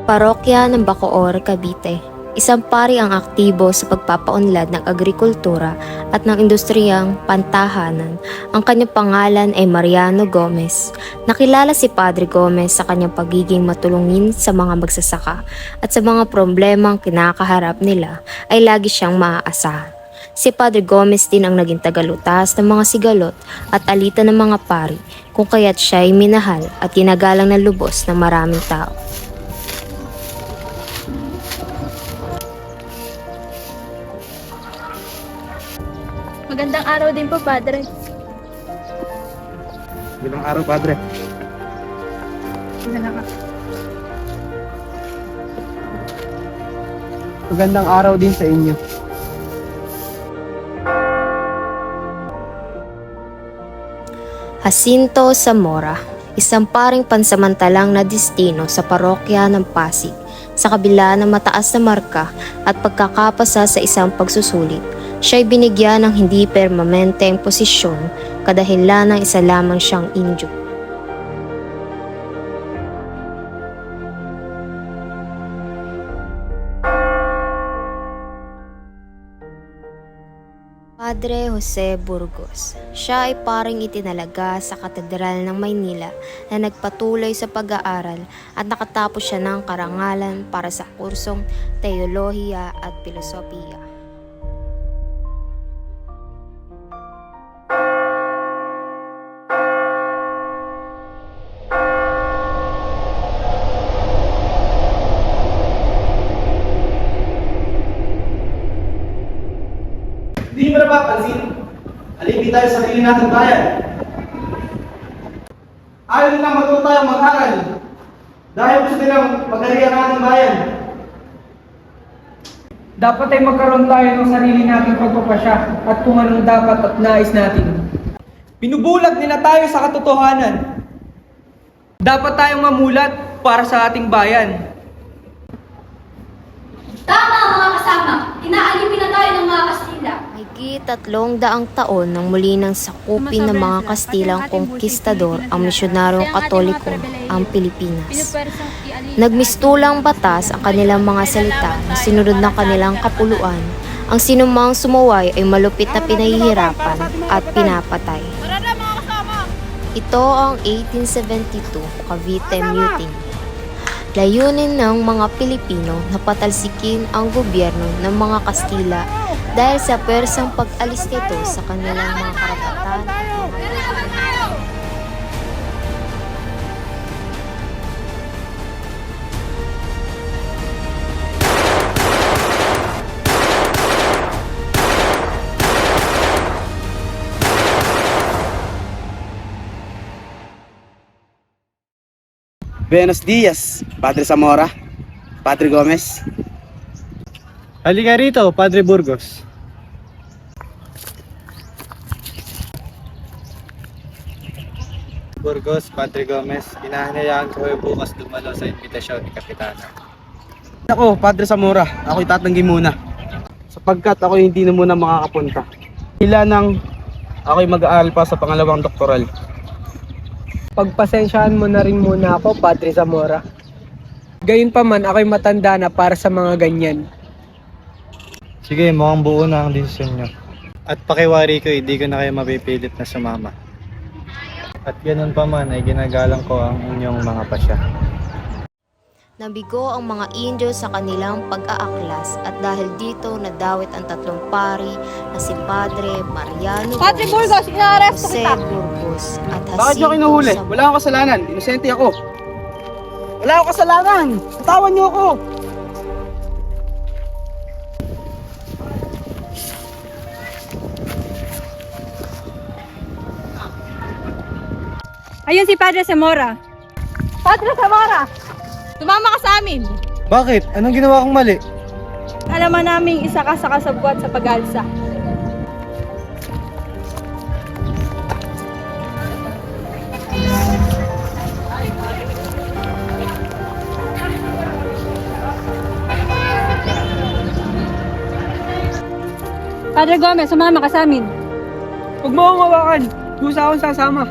Parokya ng Bacoor, Cavite. Isang pari ang aktibo sa pagpapaunlad ng agrikultura at ng industriyang pantahanan. Ang kanyang pangalan ay Mariano Gomez. Nakilala si Padre Gomez sa kanyang pagiging matulungin sa mga magsasaka at sa mga problemang kinakaharap nila ay lagi siyang maaasahan. Si Padre Gomez din ang naging tagalutas ng mga sigalot at alitan ng mga pari, kung kaya't siya ay minahal at ginagalang ng lubos ng maraming tao. Magandang araw din po, Padre. Magandang araw, Padre. Magandang araw din sa inyo. Jacinto Zamora, isang paring pansamantalang na destino sa parokya ng Pasig sa kabila ng mataas na marka at pagkakapasa sa isang pagsusulit. Siya ay binigyan ng hindi permanenteng posisyon kadahilan ng isa lamang siyang indio. Padre Jose Burgos. Siya ay paring itinalaga sa Katedral ng Maynila na nagpatuloy sa pag-aaral at nakatapos siya ng karangalan para sa kursong Teolohiya at Filosofiya. Hindi mo napapansin, alibi tayo sa sarili nating bayan. Ayaw nilang matuto tayong mag-aral dahil gusto nilang magalian ang ating bayan. Dapat ay magkaroon tayo ng sarili nating pagpapasya at kung anong dapat at nais natin. Pinubulag nila tayo sa katotohanan. Dapat tayong mamulat para sa ating bayan. Tama, mga kasama! Inaalipin na tayo ng mga Kastila. Mahigit 300 taon nang muli nang sakupin ng mga Kastilang konkistador ang misyonaryong Katoliko ang Pilipinas. Nagmistulang batas ang kanilang mga salita na sinunod ng kanilang kapuluan. Ang sinumang sumuway ay malupit na pinahihirapan at pinapatay. Ito ang 1872 Cavite Mutiny. Layunin ng mga Pilipino na patalsikin ang gobyerno ng mga Kastila dahil sa pwersang pag-alis nito sa kanilang mga karapatan. Buenos dias, Padre Zamora, Padre Gomez. Halika rito, Padre Burgos. Burgos, Padre Gomez, inahanayaan ko kayo bukas dumalo sa imbitasyon ni Kapitana. Ako, Padre Zamora, ako'y tatanggi muna. Sapagkat ako hindi na muna makakapunta. Hila nang ako'y mag-aaral pa sa pangalawang doktoral. Pagpasensyahan mo na rin muna ako, Padre Zamora. Gayunpaman ako'y matanda na para sa mga ganyan. Sige, mukhang buo na ang desisyon nyo. At pakiwari ko, hindi ko na kayo mapipilit na sumama. At ganun pa man ay ginagalang ko ang inyong mga pasya. Nabigo ang mga Indio sa kanilang pag-aaklas at dahil dito nadawit ang tatlong pari na si Padre Mariano Padre Gomez, Burgos, inaaresto Jose kita! Burgos at Bakit nyo Jacinto kinuhuli? Zamora. Wala akong kasalanan. Inosente ako. Wala akong kasalanan. Tatawan nyo ako. Ayun si Padre Zamora. Padre Zamora! Tumama ka sa amin! Bakit? Anong ginawa kong mali? Alaman namin isa ka sa kasabwat sa pag-alsa. Padre Gomez, sumama ka sa amin. Huwag mo akong hawakan. Gusto akong sasama.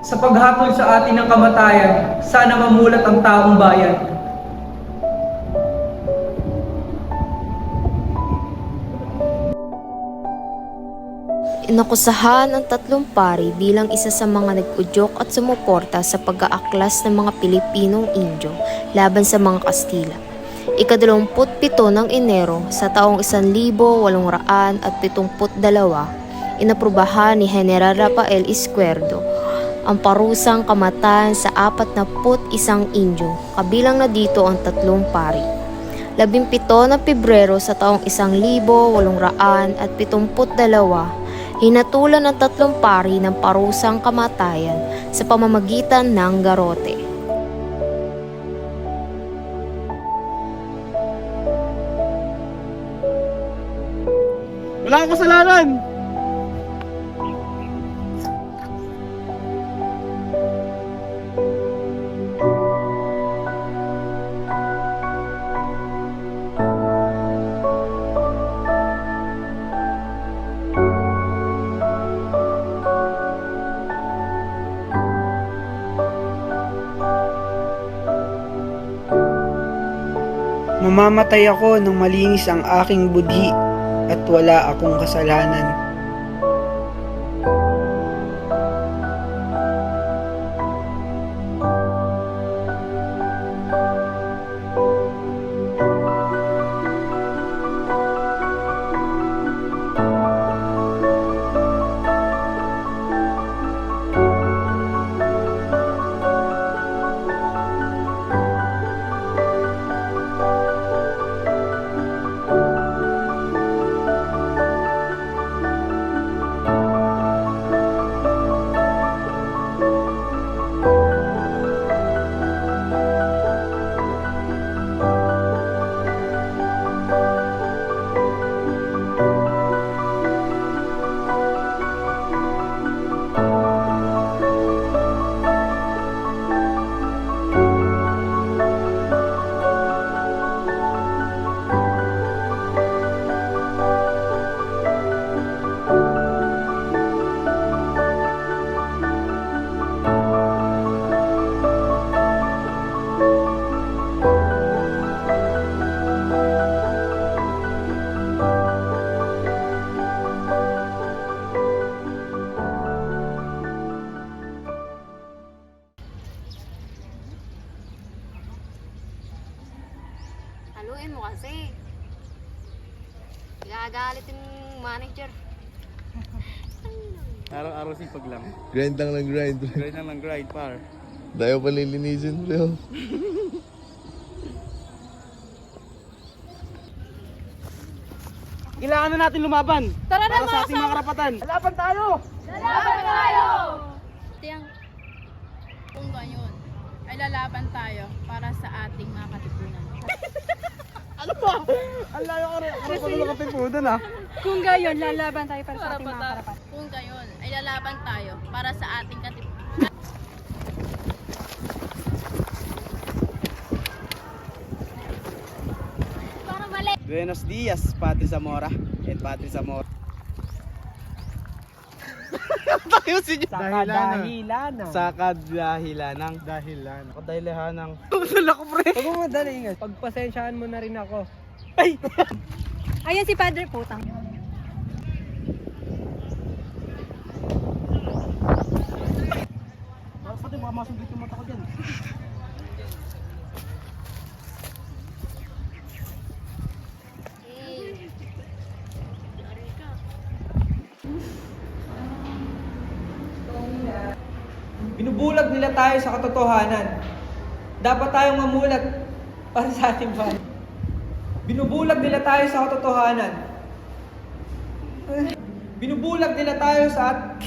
Sa paghatol sa atin ng kamatayan, sana mamulat ang taong bayan. Inakusahan ang tatlong pari bilang isa sa mga nag-udyok at sumuporta sa pag-aaklas ng mga Pilipinong Indio laban sa mga Kastila. Ika-27 ng Enero sa taong 1872, inaprubahan ni General Rafael Izquierdo ang parusang kamatayan sa 41 Indio, kabilang na dito ang tatlong pari. 17 ng Pebrero sa taong 1872, hinatulan ng tatlong pari ng parusang kamatayan sa pamamagitan ng garote. Wala akong kasalanan! Mamamatay ako nang malinis ang aking budhi at wala akong kasalanan. Haluin mo kasi. Gagalit yung manager. Araw-araw sipag lang. Grind lang ng grind. Grind lang ng grind, par. Dayo pa lilinisin, bro. Kailangan na natin lumaban. Tara na, para sa ating mga karapatan. Laban tayo! Tiyang, kung gayon, ay lalaban tayo para sa ating mga katipunan. Ano ba? Ang layo ka rin. Ano pa nung katipunan ah? Kung gayon, lalaban tayo para sa ating mga karapat. Kung gayon, ay lalaban tayo para sa ating katipunan. Buenos dias, Padre Zamora. And Padre Zamora. Tayo si Dahilanan. Sa kadahilanang. Dahilan. Kadahilanang. Tumutol ako, pre. Huwag mo madali nga. Pagpasensyahan mo na rin ako. Ayan si Padre Putang. Pati baka masundit yung mata ko dyan. Binubulag nila tayo sa katotohanan. Dapat tayong mamulat para sa ating bayan. Binubulag nila tayo sa katotohanan. Binubulag nila tayo sa